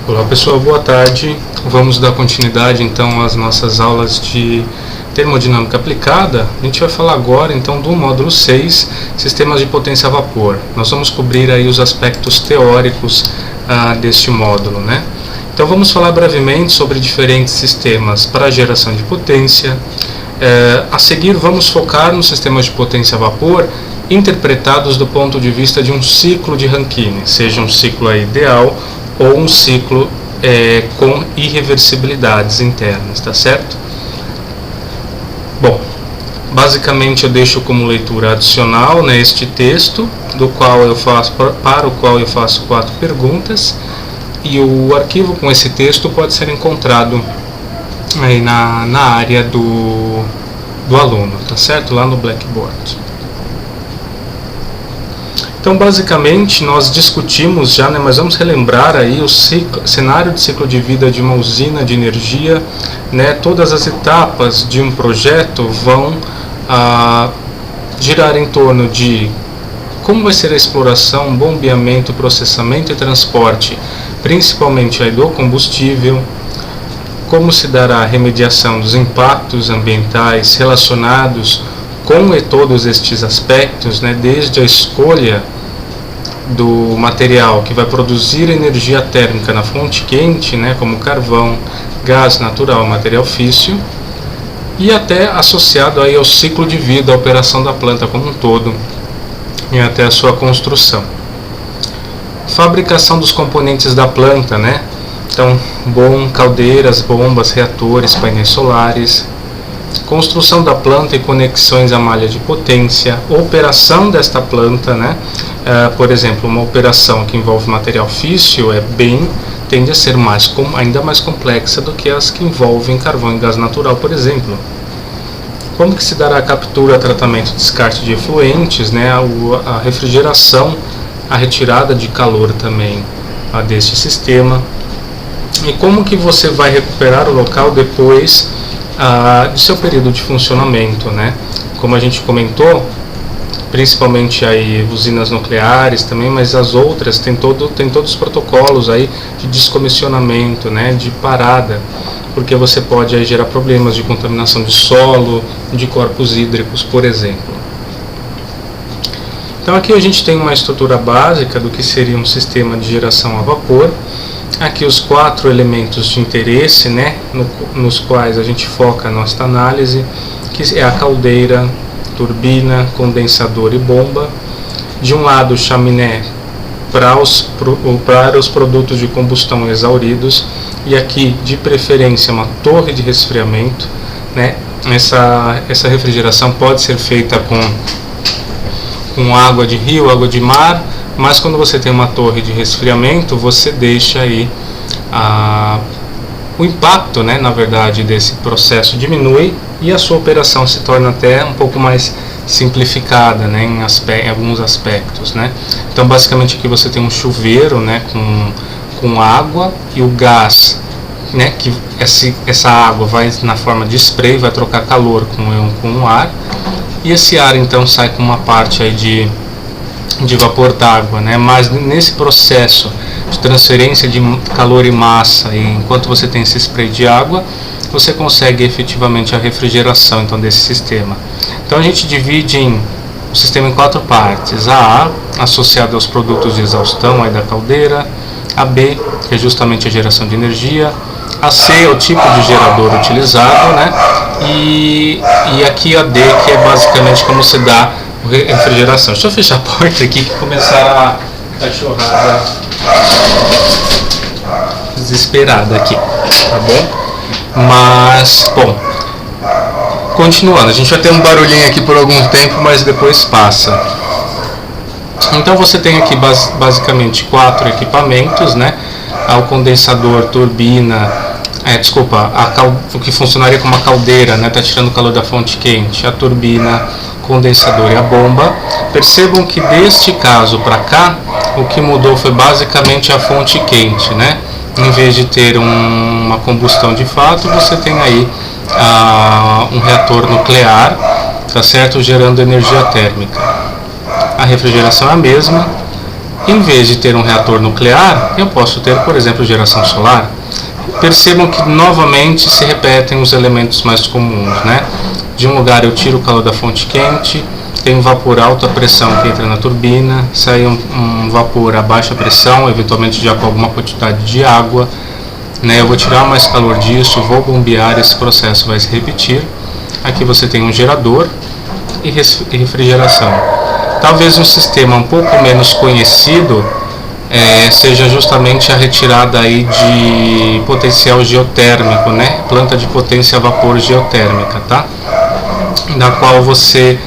Olá pessoal, boa tarde. Vamos dar continuidade então às nossas aulas de termodinâmica aplicada. A gente vai falar agora então do módulo 6, sistemas de potência a vapor. Nós vamos cobrir aí os aspectos teóricos deste módulo, né? Então vamos falar brevemente sobre diferentes sistemas para geração de potência. A seguir vamos focar nos sistemas de potência a vapor interpretados do ponto de vista de um ciclo de Rankine, seja um ciclo aí ideal ou um ciclo com irreversibilidades internas, tá certo? Bom, basicamente eu deixo como leitura adicional, né, este texto, para o qual eu faço 4 perguntas, e o arquivo com esse texto pode ser encontrado aí na área do aluno, tá certo? Lá no Blackboard. Então, basicamente, nós discutimos já, né, mas vamos relembrar aí o cenário de ciclo de vida de uma usina de energia, né, todas as etapas de um projeto vão girar em torno de como vai ser a exploração, bombeamento, processamento e transporte, principalmente aí do combustível, como se dará a remediação dos impactos ambientais relacionados com todos estes aspectos, né, desde a escolha do material que vai produzir energia térmica na fonte quente, né, como carvão, gás natural, material físsil, e até associado aí ao ciclo de vida, a operação da planta como um todo, e até a sua construção. Fabricação dos componentes da planta, né? Então, caldeiras, bombas, reatores, painéis solares, construção da planta e conexões à malha de potência, operação desta planta, né? Por exemplo, uma operação que envolve material físsil tende a ser ainda mais complexa do que as que envolvem carvão e gás natural, por exemplo. Como que se dará a captura, tratamento e descarte de efluentes, né? A refrigeração, a retirada de calor também deste sistema. E como que você vai recuperar o local depois de seu período de funcionamento, né? Como a gente comentou, principalmente aí usinas nucleares também, mas as outras tem todos os protocolos aí de descomissionamento, né? De parada, porque você pode aí gerar problemas de contaminação de solo, de corpos hídricos, por exemplo. Então aqui a gente tem uma estrutura básica do que seria um sistema de geração a vapor. Aqui os 4 elementos de interesse, né, nos quais a gente foca a nossa análise, que é a caldeira, turbina, condensador e bomba. De um lado, chaminé para os produtos de combustão exauridos, e aqui, de preferência, uma torre de resfriamento, né. Essa refrigeração pode ser feita com água de rio, água de mar, mas quando você tem uma torre de resfriamento, você deixa aí o impacto, né, na verdade, desse processo diminui e a sua operação se torna até um pouco mais simplificada, né, em alguns aspectos, né. Então, basicamente, aqui você tem um chuveiro, né, com água e o gás, né, que essa água vai na forma de spray, vai trocar calor com o ar, e esse ar então sai com uma parte aí de vapor d'água, né? Mas nesse processo de transferência de calor e massa, e enquanto você tem esse spray de água, você consegue efetivamente a refrigeração então desse sistema. Então a gente divide o sistema em 4 partes: a associada aos produtos de exaustão aí da caldeira, a B, que é justamente a geração de energia, a C é o tipo de gerador utilizado, né? E aqui a D, que é basicamente como se dá refrigeração. Deixa eu fechar a porta aqui que começaram a cachorrada desesperada aqui, tá bom? Mas, bom, continuando, a gente vai ter um barulhinho aqui por algum tempo, mas depois passa. Então você tem aqui basicamente 4 equipamentos, né? O condensador, turbina, o que funcionaria como uma caldeira, né? Tá tirando o calor da fonte quente, a turbina, condensador e a bomba. Percebam que deste caso para cá, o que mudou foi basicamente a fonte quente, né? Em vez de ter uma combustão de fato, você tem aí um reator nuclear, tá certo? Gerando energia térmica. A refrigeração é a mesma, Em vez de ter um reator nuclear, eu posso ter, por exemplo, geração solar. Percebam que novamente se repetem os elementos mais comuns, né? De um lugar eu tiro o calor da fonte quente, tem um vapor alta pressão que entra na turbina, sai um vapor a baixa pressão, eventualmente já com alguma quantidade de água, né? Eu vou tirar mais calor disso, vou bombear, esse processo vai se repetir. Aqui você tem um gerador e refrigeração. Talvez um sistema um pouco menos conhecido seja justamente a retirada aí de potencial geotérmico, né? Planta de potência a vapor geotérmica, tá? Da qual você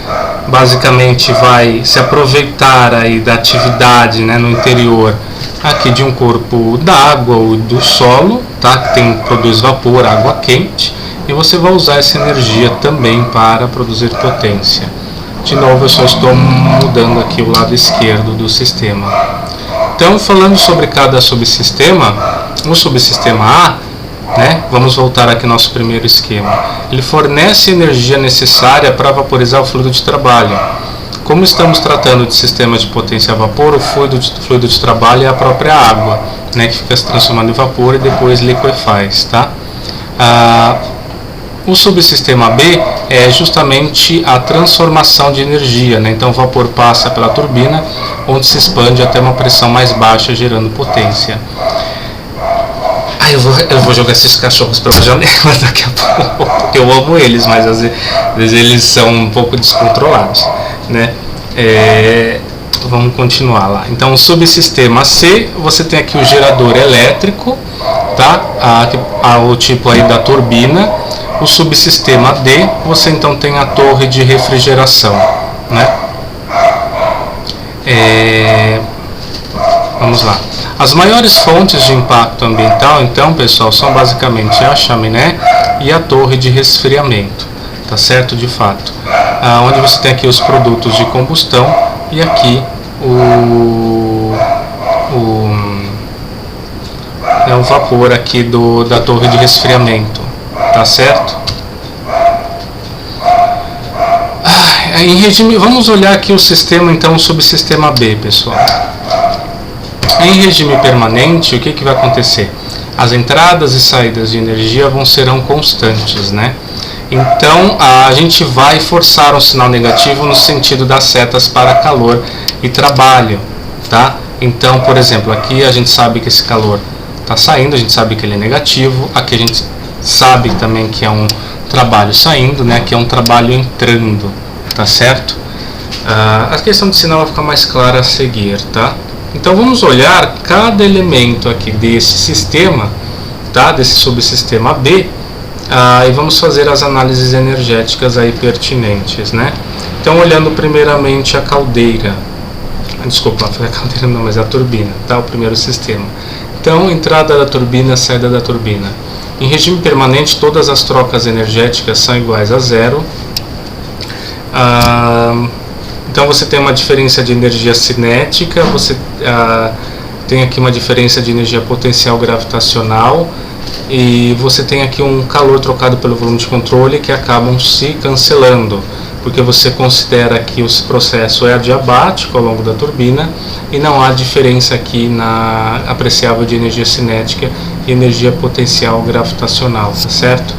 basicamente vai se aproveitar aí da atividade, né, no interior aqui de um corpo d'água ou do solo, tá? Que produz vapor, água quente, e você vai usar essa energia também para produzir potência. De novo, eu só estou mudando aqui o lado esquerdo do sistema. Então, falando sobre cada subsistema, o subsistema A, né, vamos voltar aqui ao nosso primeiro esquema. Ele fornece a energia necessária para vaporizar o fluido de trabalho. Como estamos tratando de sistema de potência a vapor, o fluido de trabalho é a própria água, né, que fica se transformando em vapor e depois liquefaz, tá? O subsistema B é justamente a transformação de energia, né? Então o vapor passa pela turbina, onde se expande até uma pressão mais baixa, gerando potência. Eu vou jogar esses cachorros pela janela daqui a pouco, porque eu amo eles, mas às vezes eles são um pouco descontrolados, né? Vamos continuar lá. Então, o subsistema C, você tem aqui o gerador elétrico, tá? O tipo aí da turbina. O subsistema D, você então tem a torre de refrigeração, né? Vamos lá. As maiores fontes de impacto ambiental, então, pessoal, são basicamente a chaminé e a torre de resfriamento, tá certo? De fato, onde você tem aqui os produtos de combustão e aqui o vapor aqui da torre de resfriamento, tá certo? Em regime, vamos olhar aqui o sistema, então, o subsistema B, pessoal. Em regime permanente, o que vai acontecer? As entradas e saídas de energia serão constantes, né? Então, a gente vai forçar um sinal negativo no sentido das setas para calor e trabalho, tá? Então, por exemplo, aqui a gente sabe que esse calor está saindo, a gente sabe que ele é negativo. Aqui a gente sabe também que é um trabalho saindo, né? Aqui é um trabalho entrando, tá certo? A questão de sinal vai ficar mais clara a seguir, tá? Então vamos olhar cada elemento aqui desse sistema, tá? Desse subsistema B, e vamos fazer as análises energéticas aí pertinentes, né? Então, olhando primeiramente a caldeira, desculpa, não foi a caldeira não, mas a turbina, tá? O primeiro sistema. Então, entrada da turbina, saída da turbina. Em regime permanente, todas as trocas energéticas são iguais a zero. Então você tem uma diferença de energia cinética, você tem aqui uma diferença de energia potencial gravitacional, e você tem aqui um calor trocado pelo volume de controle que acabam se cancelando, porque você considera que o processo é adiabático ao longo da turbina e não há diferença aqui apreciável de energia cinética e energia potencial gravitacional, tá certo?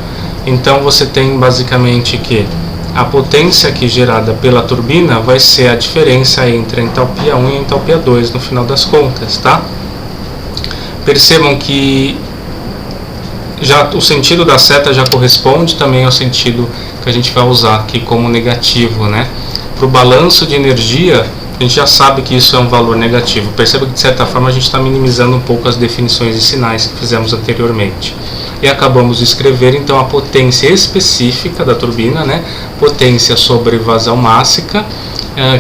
Então você tem basicamente que a potência aqui gerada pela turbina vai ser a diferença entre a entalpia 1 e a entalpia 2 no final das contas, tá? Percebam que o sentido da seta já corresponde também ao sentido que a gente vai usar aqui como negativo, né? Para o balanço de energia, a gente já sabe que isso é um valor negativo. Perceba que de certa forma a gente está minimizando um pouco as definições de sinais que fizemos anteriormente. E acabamos de escrever então a potência específica da turbina, né? Potência sobre vazão mássica,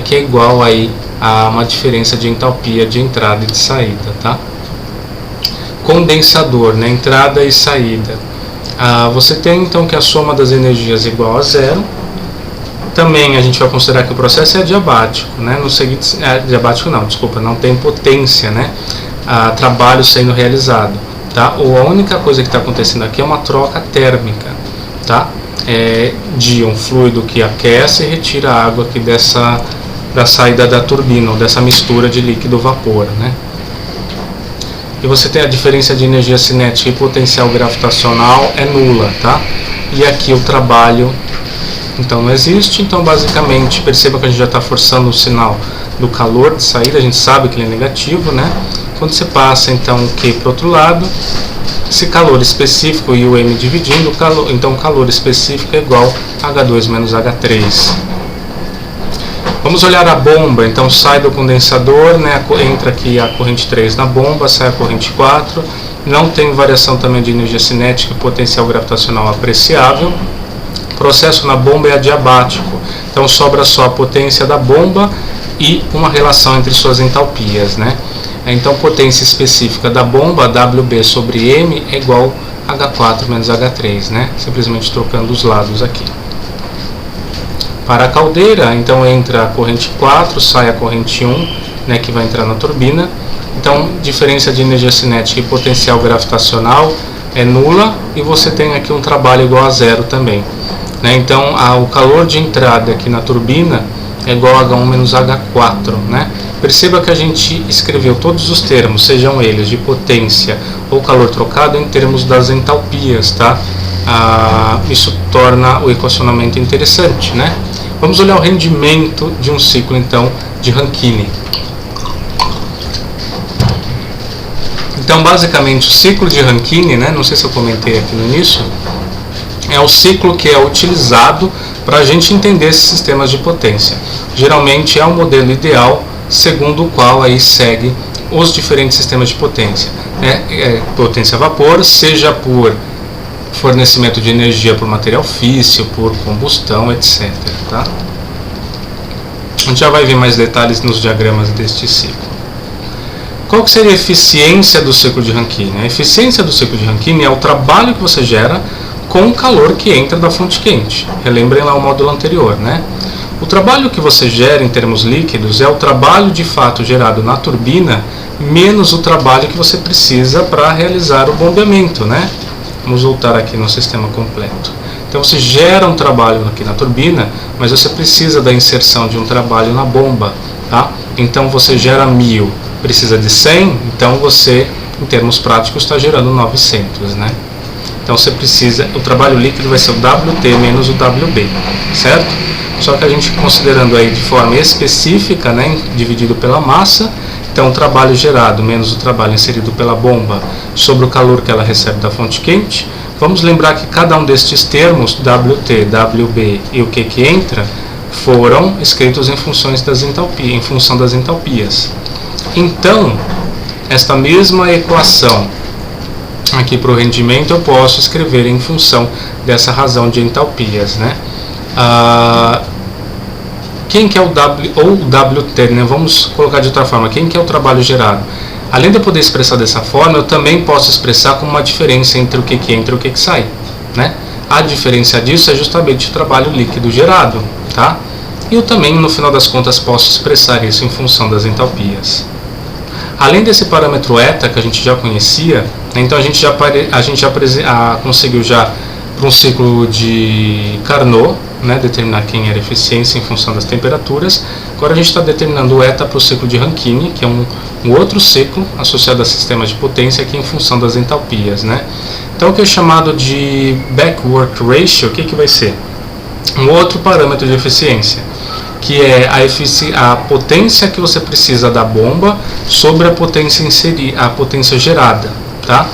que é igual aí a uma diferença de entalpia de entrada e de saída, tá? Condensador, né? Entrada e saída. Você tem então que a soma das energias é igual a zero. Também a gente vai considerar que o processo é adiabático, né? No seguinte, adiabático não, desculpa, não tem potência, né? Trabalho sendo realizado, tá? Ou a única coisa que está acontecendo aqui é uma troca térmica, tá? De um fluido que aquece e retira a água aqui da saída da turbina, ou dessa mistura de líquido-vapor, né? E você tem a diferença de energia cinética e potencial gravitacional é nula, tá? E aqui o trabalho, então, não existe. Então, basicamente, perceba que a gente já está forçando o sinal do calor de saída, a gente sabe que ele é negativo, né? Quando você passa, então, o Q para o outro lado, esse calor específico e o M dividindo, então o calor específico é igual a H2 menos H3. Vamos olhar a bomba, então sai do condensador, né, entra aqui a corrente 3 na bomba, sai a corrente 4, não tem variação também de energia cinética e potencial gravitacional apreciável. O processo na bomba é adiabático, então sobra só a potência da bomba e uma relação entre suas entalpias, né? Então potência específica da bomba, WB sobre M, é igual a H4 menos H3, né? Simplesmente trocando os lados aqui. Para a caldeira, então entra a corrente 4, sai a corrente 1, né, que vai entrar na turbina. Então, diferença de energia cinética e potencial gravitacional é nula e você tem aqui um trabalho igual a zero também, né? Então, o calor de entrada aqui na turbina é igual a H1 menos H4, né? Perceba que a gente escreveu todos os termos, sejam eles de potência ou calor trocado, em termos das entalpias, tá? Isso torna o equacionamento interessante, né? Vamos olhar o rendimento de um ciclo, então, de Rankine. Então, basicamente, o ciclo de Rankine, né, não sei se eu comentei aqui no início, é o ciclo que é utilizado para a gente entender esses sistemas de potência. Geralmente é o modelo ideal, segundo o qual aí segue os diferentes sistemas de potência, né? Potência a vapor, seja por fornecimento de energia por material físsil, por combustão, etc. Tá? A gente já vai ver mais detalhes nos diagramas deste ciclo. Qual que seria a eficiência do ciclo de Rankine? A eficiência do ciclo de Rankine é o trabalho que você gera com o calor que entra da fonte quente. Relembrem lá o módulo anterior, né? O trabalho que você gera em termos líquidos é o trabalho de fato gerado na turbina menos o trabalho que você precisa para realizar o bombeamento, né? Vamos voltar aqui no sistema completo. Então você gera um trabalho aqui na turbina, mas você precisa da inserção de um trabalho na bomba, tá? Então você gera 1000, precisa de 100, então você, em termos práticos, está gerando 900, né? Então você precisa, o trabalho líquido vai ser o WT menos o WB, certo? Só que a gente considerando aí de forma específica, né, dividido pela massa, então o trabalho gerado menos o trabalho inserido pela bomba sobre o calor que ela recebe da fonte quente. Vamos lembrar que cada um destes termos, WT, WB e o que entra, foram escritos em função das entalpias. Então, esta mesma equação aqui para o rendimento eu posso escrever em função dessa razão de entalpias, né? Quem que é o W ou WT, né? Vamos colocar de outra forma, quem que é o trabalho gerado? Além de eu poder expressar dessa forma, eu também posso expressar como uma diferença entre o que entra e o que sai, né? A diferença disso é justamente o trabalho líquido gerado, tá? E eu também, no final das contas, posso expressar isso em função das entalpias. Além desse parâmetro eta, que a gente já conhecia, então a gente já conseguiu já, para um ciclo de Carnot, né, determinar quem era a eficiência em função das temperaturas. Agora a gente está determinando o eta para o ciclo de Rankine, que é um outro ciclo associado a sistemas de potência aqui em função das entalpias, né? Então o que é chamado de back-work ratio, o que vai ser? Um outro parâmetro de eficiência, que é a potência que você precisa da bomba sobre a potência gerada, tá?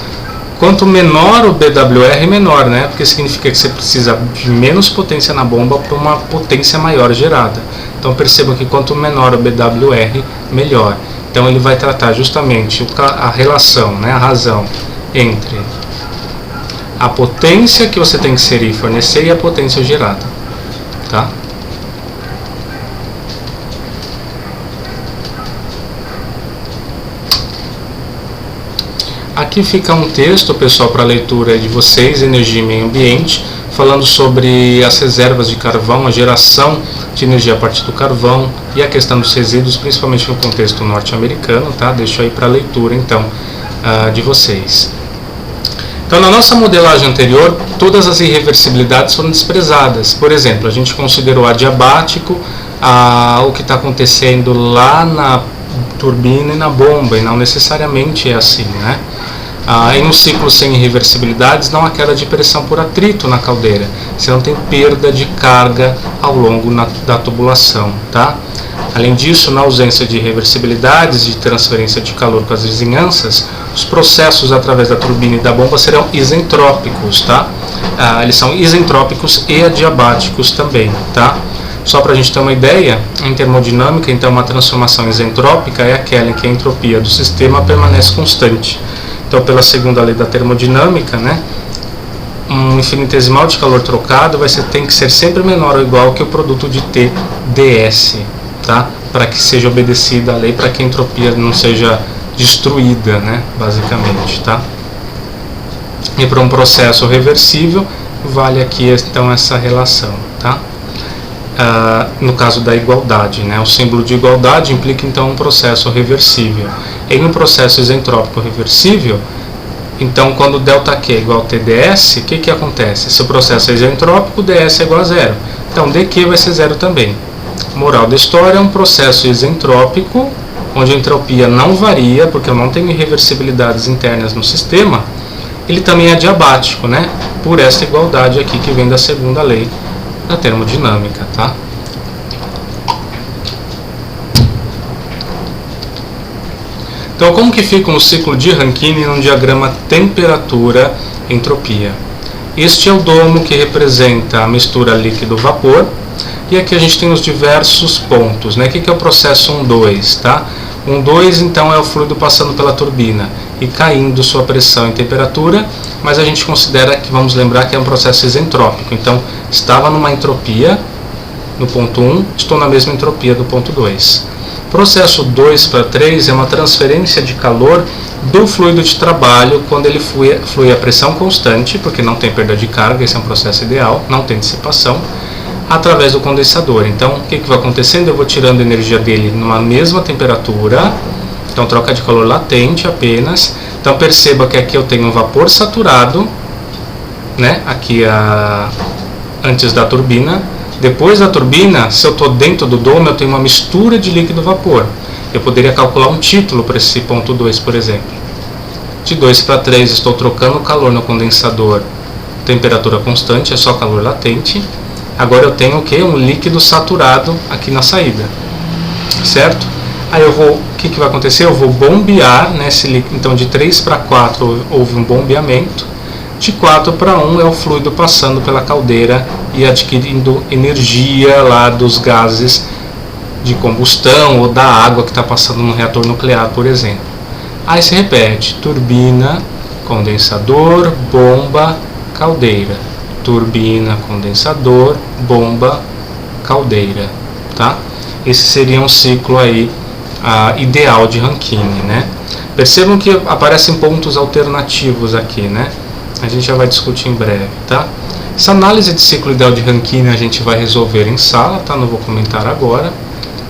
Quanto menor o BWR, menor, né? Porque significa que você precisa de menos potência na bomba para uma potência maior gerada. Então perceba que quanto menor o BWR, melhor. Então ele vai tratar justamente a relação, né? A razão entre a potência que você tem que inserir e fornecer e a potência gerada, tá? Aqui fica um texto, pessoal, para leitura de vocês, Energia e Meio Ambiente, falando sobre as reservas de carvão, a geração de energia a partir do carvão e a questão dos resíduos, principalmente no contexto norte-americano, tá? Deixo aí para leitura, então, de vocês. Então, na nossa modelagem anterior, todas as irreversibilidades foram desprezadas. Por exemplo, a gente considerou adiabático o que está acontecendo lá na turbina e na bomba, e não necessariamente é assim, né? Em um ciclo sem irreversibilidades não há queda de pressão por atrito na caldeira, você não tem perda de carga ao longo da tubulação, tá? Além disso, na ausência de reversibilidades de transferência de calor com as vizinhanças, os processos através da turbina e da bomba serão isentrópicos, tá? Eles são isentrópicos e adiabáticos também, tá? Só para a gente ter uma ideia, em termodinâmica, então, uma transformação isentrópica é aquela em que a entropia do sistema permanece constante. Então, pela segunda lei da termodinâmica, né, um infinitesimal de calor trocado tem que ser sempre menor ou igual que o produto de T ds, tá? Para que seja obedecida a lei, para que a entropia não seja destruída, né, basicamente, tá? E para um processo reversível, vale aqui então essa relação, tá? No caso da igualdade, né? O símbolo de igualdade implica então um processo reversível. Em um processo isentrópico reversível, então quando ΔQ é igual a TdS, o que acontece? Se o processo é isentrópico, ds é igual a zero. Então dQ vai ser zero também. Moral da história, é um processo isentrópico, onde a entropia não varia, porque eu não tenho irreversibilidades internas no sistema. Ele também é adiabático, né? Por essa igualdade aqui que vem da segunda lei da termodinâmica, tá? Então, como que fica um ciclo de Rankine num diagrama temperatura-entropia? Este é o domo que representa a mistura líquido-vapor, e aqui a gente tem os diversos pontos, né? O que é o processo 1,2, tá? 1,2 então é o fluido passando pela turbina e caindo sua pressão e temperatura, mas a gente considera que, vamos lembrar que é um processo isentrópico, então estava numa entropia no ponto 1, estou na mesma entropia do ponto 2. Processo 2 para 3 é uma transferência de calor do fluido de trabalho quando ele flui a pressão constante, porque não tem perda de carga, esse é um processo ideal, não tem dissipação, através do condensador. Então, o que vai acontecendo? Eu vou tirando a energia dele numa mesma temperatura, então troca de calor latente apenas. Então perceba que aqui eu tenho um vapor saturado, né? Aqui antes da turbina. Depois da turbina, se eu estou dentro do domo, eu tenho uma mistura de líquido-vapor. Eu poderia calcular um título para esse ponto 2, por exemplo. De 2 para 3, estou trocando o calor no condensador, temperatura constante, é só calor latente. Agora eu tenho o que? Um líquido saturado aqui na saída, certo? Aí o que vai acontecer? Eu vou bombear, né, esse líquido. Então de 3 para 4 houve um bombeamento, de 4 para 1 é o fluido passando pela caldeira e adquirindo energia lá dos gases de combustão ou da água que está passando no reator nuclear, por exemplo. Aí se repete, turbina, condensador, bomba, caldeira. Turbina, condensador, bomba, caldeira, tá? Esse seria um ciclo aí ideal de Rankine, né? Percebam que aparecem pontos alternativos aqui, né? A gente já vai discutir em breve, tá? Essa análise de ciclo ideal de Rankine a gente vai resolver em sala, tá? Não vou comentar agora,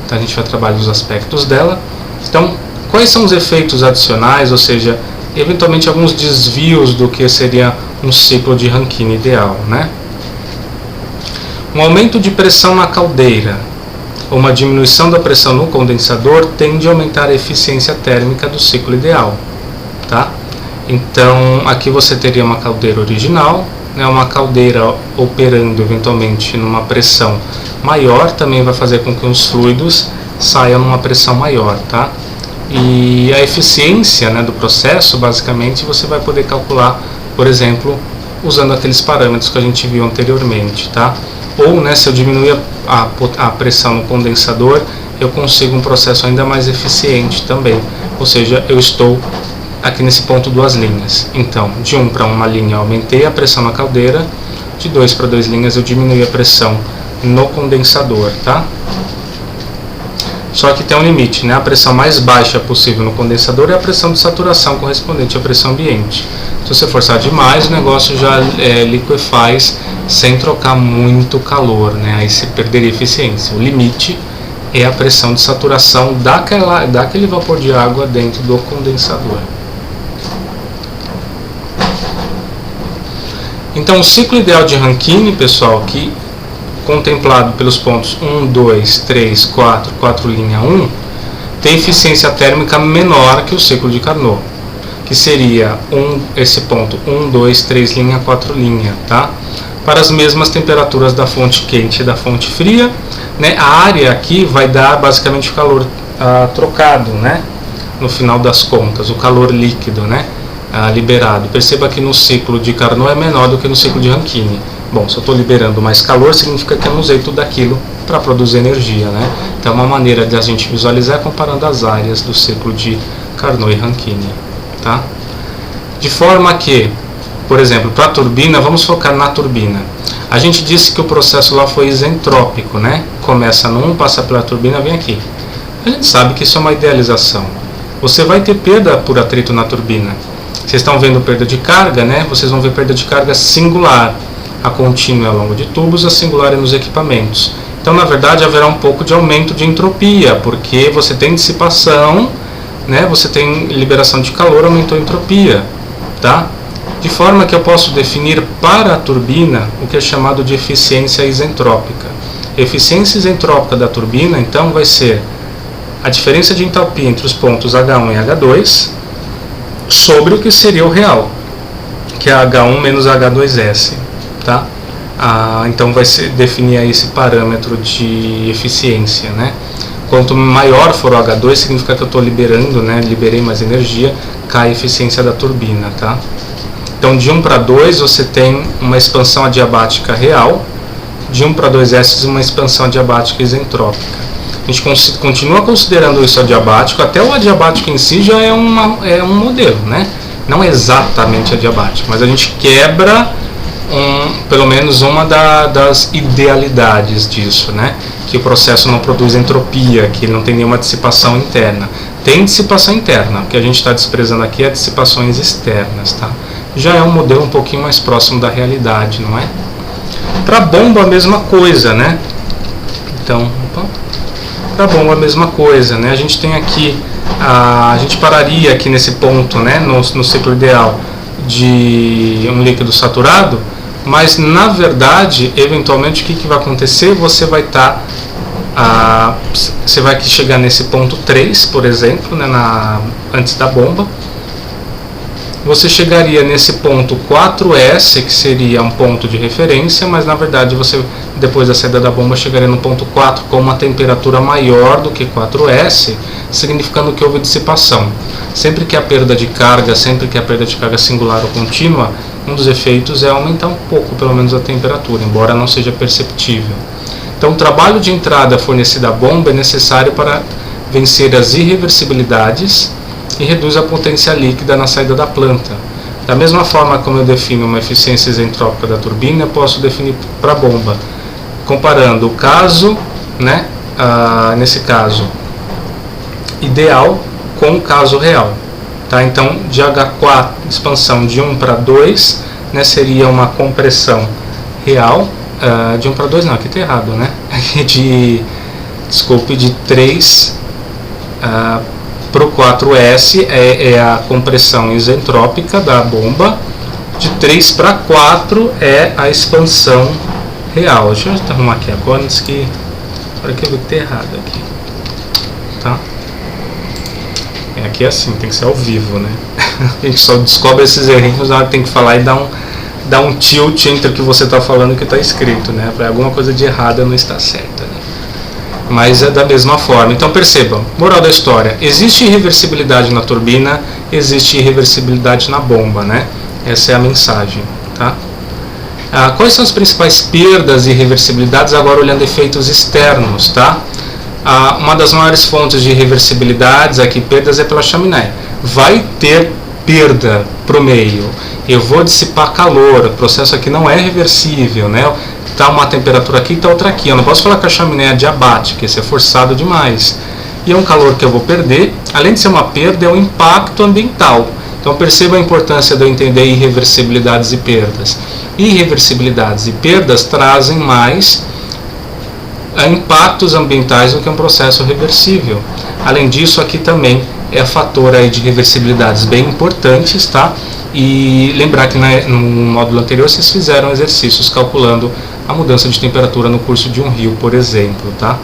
tá? A gente vai trabalhar os aspectos dela. Então, quais são os efeitos adicionais, ou seja, eventualmente alguns desvios do que seria um ciclo de Rankine ideal, né? Um aumento de pressão na caldeira ou uma diminuição da pressão no condensador tende a aumentar a eficiência térmica do ciclo ideal, tá? Então, aqui você teria uma caldeira original, né? Uma caldeira operando eventualmente numa pressão maior, também vai fazer com que os fluidos saiam numa pressão maior, tá? E a eficiência, né, do processo, basicamente, você vai poder calcular, por exemplo, usando aqueles parâmetros que a gente viu anteriormente, tá? Ou, né, se eu diminuir a pressão no condensador, eu consigo um processo ainda mais eficiente também. Ou seja, eu estou aqui nesse ponto duas linhas. Então, de 1 para 1 linha eu aumentei a pressão na caldeira, de 2 para 2 linhas eu diminui a pressão no condensador, tá? Só que tem um limite, né? A pressão mais baixa possível no condensador é a pressão de saturação correspondente à pressão ambiente. Se você forçar demais, o negócio já liquefaz sem trocar muito calor, né? Aí você perderia eficiência. O limite é a pressão de saturação daquele vapor de água dentro do condensador. Então, o ciclo ideal de Rankine, pessoal, que contemplado pelos pontos 1, 2, 3, 4, 4 linha 1, tem eficiência térmica menor que o ciclo de Carnot, que seria esse ponto 1, 2, 3 linha, 4 linha, tá? Para as mesmas temperaturas da fonte quente e da fonte fria, né? A área aqui vai dar basicamente o calor trocado, né? No final das contas, o calor líquido, né? Liberado. Perceba que no ciclo de Carnot é menor do que no ciclo de Rankine. Bom, se eu estou liberando mais calor, significa que eu não usei tudo aquilo para produzir energia, né? Então, uma maneira de a gente visualizar é comparando as áreas do ciclo de Carnot e Rankine, tá? De forma que, por exemplo, para a turbina, vamos focar na turbina. A gente disse que o processo lá foi isentrópico, né? Começa no 1, passa pela turbina, vem aqui. A gente sabe que isso é uma idealização. Você vai ter perda por atrito na turbina. Vocês estão vendo perda de carga, né? Vocês vão ver perda de carga singular. A contínua é ao longo de tubos, a singular é nos equipamentos. Então, na verdade, haverá um pouco de aumento de entropia, porque você tem dissipação, né? Você tem liberação de calor, aumentou a entropia, tá? De forma que eu posso definir para a turbina o que é chamado de eficiência isentrópica. A eficiência isentrópica da turbina, então, vai ser a diferença de entalpia entre os pontos H1 e H2 sobre o que seria o real, que é H1 menos H2S. Tá? Então vai definir aí esse parâmetro de eficiência, né? Quanto maior for o H2, significa que eu estou liberando, né? Liberei mais energia, cai a eficiência da turbina, tá? Então de 1 para 2 você tem uma expansão adiabática real, de 1 para 2S uma expansão adiabática isentrópica. A gente continua considerando isso adiabático, até o adiabático em si já é um modelo, né? Não é exatamente adiabático, mas a gente quebra pelo menos uma das idealidades disso, né? Que o processo não produz entropia, que não tem nenhuma dissipação interna. Tem dissipação interna, o que a gente está desprezando aqui é dissipações externas, tá? Já é um modelo um pouquinho mais próximo da realidade, não é? Para bomba a mesma coisa, né? Então, para bomba a mesma coisa, né? A gente tem aqui, a gente pararia aqui nesse ponto, né? No ciclo ideal de um líquido saturado, mas na verdade, eventualmente, o que vai acontecer? Você vai você vai chegar nesse ponto 3, por exemplo, né, antes da bomba. Você chegaria nesse ponto 4S, que seria um ponto de referência, mas na verdade você, depois da saída da bomba, chegaria no ponto 4 com uma temperatura maior do que 4S, significando que houve dissipação. Sempre que há perda de carga, sempre que há perda de carga singular ou contínua, um dos efeitos é aumentar um pouco, pelo menos, a temperatura, embora não seja perceptível. Então, o trabalho de entrada fornecido à bomba é necessário para vencer as irreversibilidades e reduz a potência líquida na saída da planta. Da mesma forma como eu defino uma eficiência isentrópica da turbina, eu posso definir para a bomba, comparando o caso, né, nesse caso ideal, com o caso real. Tá? Então, de H4, expansão de 1 para 2, né, seria uma compressão real, de 1 para 2 não, aqui está errado, né? Desculpe, de 3 para o 4S é a compressão isentrópica da bomba, de 3 para 4 é a expansão real. Deixa eu arrumar aqui agora, antes que eu vi que está errado aqui. Tá? Aqui é assim, tem que ser ao vivo, né? A gente só descobre esses errinhos na hora que tem que falar e dá um tilt entre o que você está falando e o que está escrito, né? Para alguma coisa de errada não está certa, né? Mas é da mesma forma. Então percebam, moral da história, existe irreversibilidade na turbina, existe irreversibilidade na bomba, né? Essa é a mensagem, tá? Quais são as principais perdas e irreversibilidades, agora olhando efeitos externos, tá? Uma das maiores fontes de irreversibilidades aqui, perdas, é pela chaminé. Vai ter perda para o meio. Eu vou dissipar calor, o processo aqui não é reversível, né? Está uma temperatura aqui e está outra aqui. Eu não posso falar que a chaminé é adiabática, isso é forçado demais. E é um calor que eu vou perder. Além de ser uma perda, é um impacto ambiental. Então perceba a importância de eu entender irreversibilidades e perdas. Irreversibilidades e perdas trazem mais impactos ambientais do que um processo reversível. Além disso, aqui também é fator aí de reversibilidades bem importantes, tá? E lembrar que no módulo anterior vocês fizeram exercícios calculando a mudança de temperatura no curso de um rio, por exemplo, tá?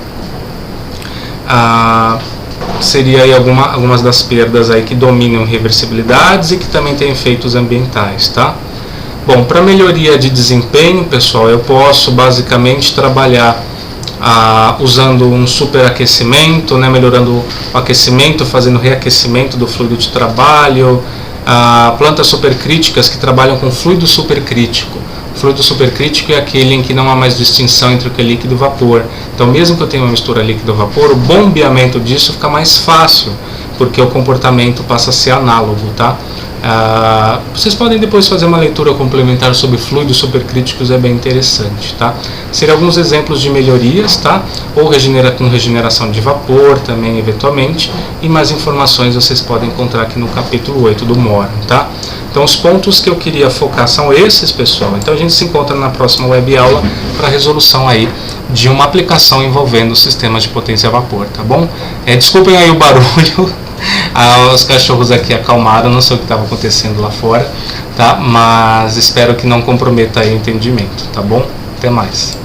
Seria aí algumas das perdas aí que dominam reversibilidades e que também têm efeitos ambientais, tá? Bom, para melhoria de desempenho, pessoal, eu posso basicamente trabalhar usando um superaquecimento, né, melhorando o aquecimento, fazendo reaquecimento do fluido de trabalho, plantas supercríticas que trabalham com fluido supercrítico. O fluido supercrítico é aquele em que não há mais distinção entre o que é líquido e vapor. Então, mesmo que eu tenha uma mistura líquido-vapor, o bombeamento disso fica mais fácil, porque o comportamento passa a ser análogo, tá? Vocês podem depois fazer uma leitura complementar sobre fluidos supercríticos, é bem interessante, tá? Seriam alguns exemplos de melhorias, tá? Ou com regeneração de vapor também, eventualmente, e mais informações vocês podem encontrar aqui no capítulo 8 do Moran, tá? Então, os pontos que eu queria focar são esses, pessoal. Então, a gente se encontra na próxima web aula para a resolução aí de uma aplicação envolvendo sistemas de potência a vapor, tá bom? Desculpem aí o barulho. Os cachorros aqui acalmaram, não sei o que estava acontecendo lá fora, tá? Mas espero que não comprometa aí o entendimento, tá bom? Até mais.